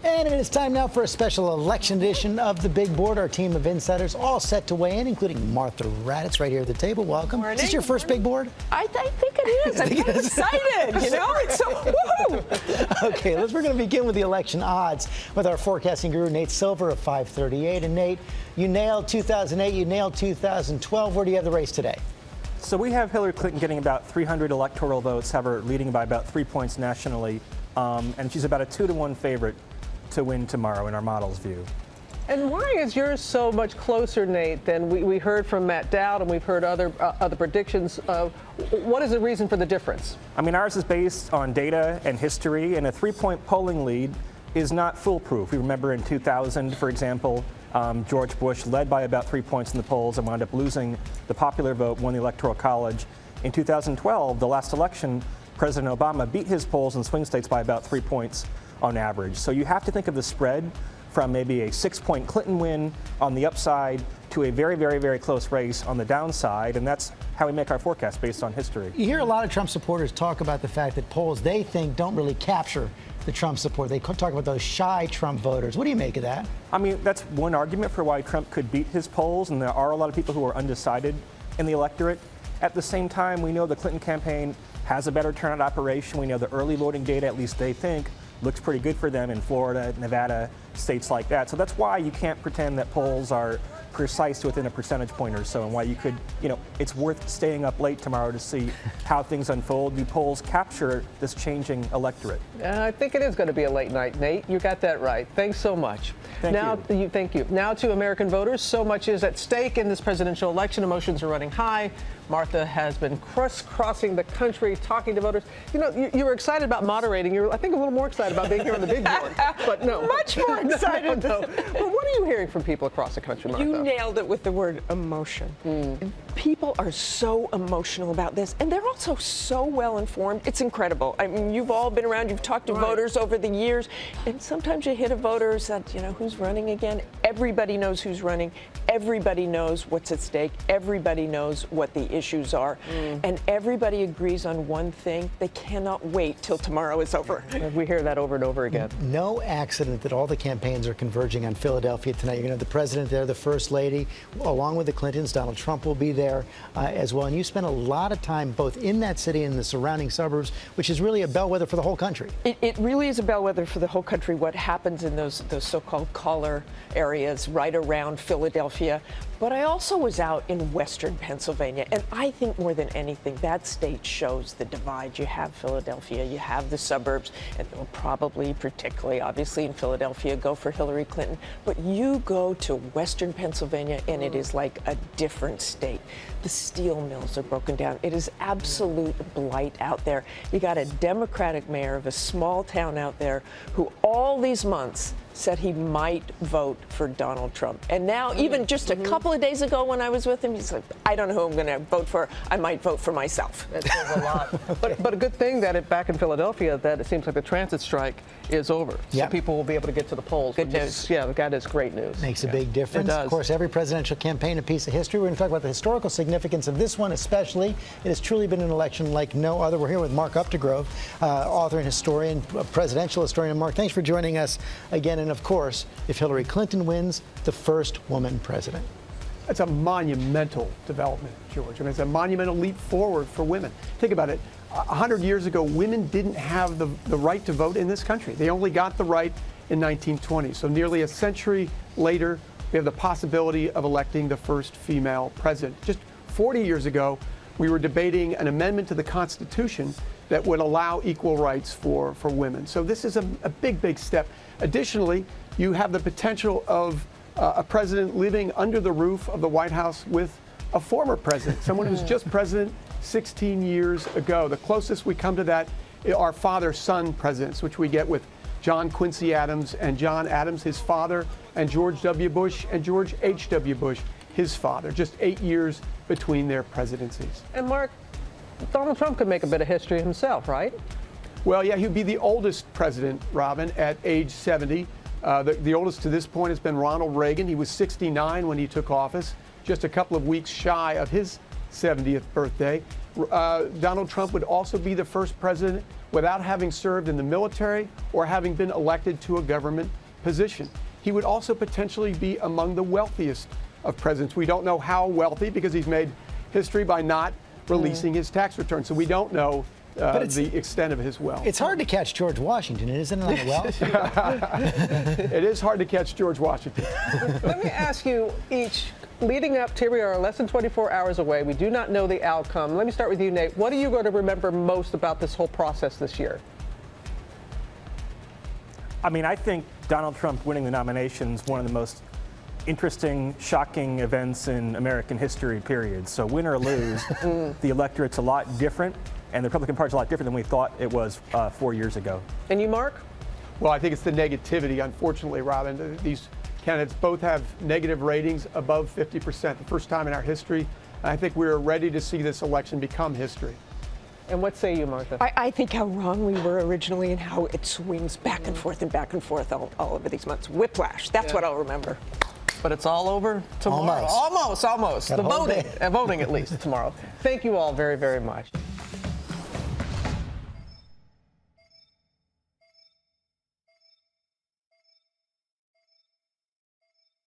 And it is time now for a special election edition of The Big Board. Our team of insiders all set to weigh in, including Martha Raddatz right here at the table. Welcome. Morning. Is this your first big board? I think it is. I'm kind of excited, you know? It's so, woohoo! Okay, we're going to begin with the election odds with our forecasting guru, Nate Silver of 538. And Nate, you nailed 2008, you nailed 2012. Where do you have the race today? So we have Hillary Clinton getting about 300 electoral votes, have her leading by about 3 points nationally, and she's about a 2-to-1 favorite to win tomorrow in our model's view. And why is yours so much closer, Nate, than we heard from Matt Dowd and we've heard other predictions? What is the reason for the difference? I mean, ours is based on data and history, and a 3-point polling lead is not foolproof. We remember in 2000, for example, George Bush led by about 3 points in the polls and wound up losing the popular vote, won the Electoral College. In 2012, the last election, President Obama beat his polls in swing states by about 3 points on average. So you have to think of the spread from maybe a 6-point Clinton win on the upside to a very, very, very close race on the downside, and that's how we make our forecast based on history. You hear a lot of Trump supporters talk about the fact that polls they think don't really capture the Trump support. They talk about those shy Trump voters. What do you make of that? I mean, that's one argument for why Trump could beat his polls, and there are a lot of people who are undecided in the electorate. At the same time, we know the Clinton campaign has a better turnout operation. We know the early voting data, at least they think, looks pretty good for them in Florida, Nevada, states like that. So that's why you can't pretend that polls are precise to within a percentage point or so, and why you could, it's worth staying up late tomorrow to see how things unfold. Do polls capture this changing electorate? I think it is going to be a late night, Nate. You got that right. Thanks so much. Thank you. Now to American voters, so much is at stake in this presidential election. Emotions are running high. Martha has been crisscrossing the country, talking to voters. You were excited about moderating. You're, I think, a little more excited about being here on the big board. But no. Much more excited. No. Well, what are you hearing from people across the country, Martha? You nailed it with the word emotion. People are so emotional about this, and they're also so well informed. It's incredible. I mean, you've all been around. You've talked to voters over the years, and sometimes you hit a voter who said, who's running again? Everybody knows who's running. Everybody knows what's at stake. Everybody knows what the issues are, and everybody agrees on one thing: they cannot wait till tomorrow is over. We hear that over and over again. No accident that all the campaigns are converging on Philadelphia tonight. You're going to have the president there, the first lady, along with the Clintons. Donald Trump will be there as well. And you spend a lot of time both in that city and the surrounding suburbs, which is really a bellwether for the whole country. It really is a bellwether for the whole country, what happens in those so-called collar areas right around Philadelphia. But I also was out in western Pennsylvania, and I think more than anything, that state shows the divide. You have Philadelphia, you have the suburbs, and they'll probably, particularly, obviously, in Philadelphia, go for Hillary Clinton. But you go to western Pennsylvania, and it is like a different state. The steel mills are broken down. It is absolute blight out there. You got a Democratic mayor of a small town out there who all these months said he might vote for Donald Trump. And now, even just a couple of days ago when I was with him, he's like, I don't know who I'm going to vote for. I might vote for myself. That says a lot. But a good thing that back in Philadelphia, that it seems like the transit strike is over. So people will be able to get to the polls. Good news. That is great news. Makes a big difference. It does. Of course, every presidential campaign, a piece of history. We're going to talk about the historical significance of this one especially. It has truly been an election like no other. We're here with Mark Updegrove, author and historian, presidential historian. Mark, thanks for joining us again. And of course, if Hillary Clinton wins, the first woman president. That's a monumental development, George. I mean, it's a monumental leap forward for women. Think about it. 100 years ago, women didn't have the right to vote in this country. They only got the right in 1920. So nearly a century later, we have the possibility of electing the first female president. Just 40 years ago, we were debating an amendment to the Constitution that would allow equal rights for women. So this is a big, big step. Additionally, you have the potential of a president living under the roof of the White House with a former president, someone who's just president 16 years ago. The closest we come to that are father-son presidents, which we get with John Quincy Adams and John Adams, his father, and George W. Bush and George H.W. Bush, his father. Just 8 years between their presidencies. And Mark, Donald Trump could make a bit of history himself, right? Well, yeah, he'd be the oldest president, Robin, at age 70. The oldest to this point has been Ronald Reagan. He was 69 when he took office, just a couple of weeks shy of his 70th birthday. Donald Trump would also be the first president without having served in the military or having been elected to a government position. He would also potentially be among the wealthiest of presidents. We don't know how wealthy because he's made history by not releasing his tax return. So we don't know the extent of his wealth. It's hard to catch George Washington, isn't it, on the wealth? It is hard to catch George Washington. Let me ask you each, leading up to, we are less than 24 hours away. We do not know the outcome. Let me start with you, Nate. What are you going to remember most about this whole process this year? I mean, I think Donald Trump winning the nomination is one of the most interesting, shocking events in American history, period. So win or lose, the electorate's a lot different, and the Republican Party's a lot different than we thought it was 4 years ago. And you, Mark? Well, I think it's the negativity, unfortunately, Robin. These candidates both have negative ratings above 50%, the first time in our history. And I think we're ready to see this election become history. And what say you, Martha? I think how wrong we were originally and how it swings back and forth all over these months. Whiplash, that's what I'll remember. But it's all over tomorrow. Almost. Almost. Got The a whole voting. day. Voting at least tomorrow. Thank you all very, very much.